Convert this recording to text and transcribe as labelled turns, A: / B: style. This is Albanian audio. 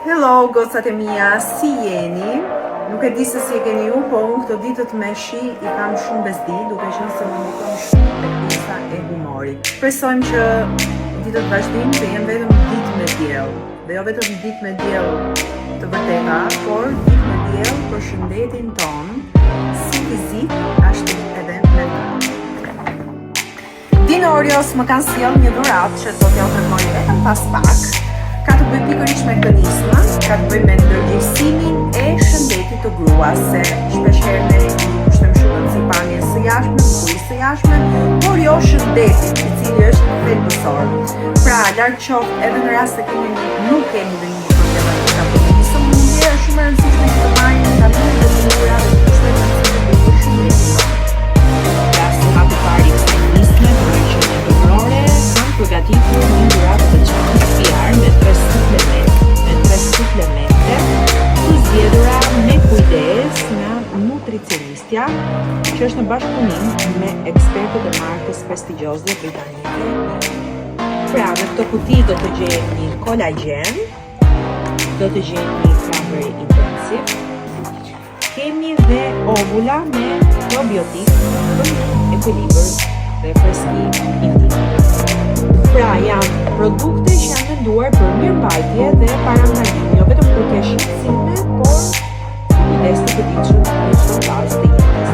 A: Hello, gocat e mia, si jeni? Nuk e di se si e keni ju, po unë këto ditët me shi i kam shumë bezdi, duke qenë se më ndikon shumë te pjesa e humorit. Presojmë që ditët vazhdim të jenë vetëm ditë me diell, dhe jo vetëm ditë me diell të vërteta, por ditë me diell për shëndetin ton, si fizik ashtu edhe mental. Dinorios më kanë sjell një dhuratë që do t'ja tregoj vetëm pas pak. Ka të bëj pikërisht me kënismën, ka të bëj me ndërgjegjësimin e shëndetit të gruas, se shpeshherë ne kushtojmë shumë si pamjen së jashtme, bukurinë së jashtme, por jo shëndetit, i cili është thelbësor. Pra, larg qoftë edhe në rast se nuk kemi ndonjë problem me metabolizëm, është shumë e rëndësishme të marrim vitamina dhe minera dhe të kushtojmë të shëndetit. Rasti më i parë i kënisme për qendrën femërore, kam përgatitur një dhuratë të veçantë me 3 suplemente të zgjedhura me kujdes nga nutricionistja, që është në bashkëpunim me ekspertët e markës prestigjioze britanike. Pra, në këtë kuti do të gjejmë një kolagjen, do të gjejmë një Cranberry Intensive, kemi dhe ovula me probiotik për ekuilibër dhe freski intime. Pra, janë produkte që janë menduar për mirëmbajtje dhe para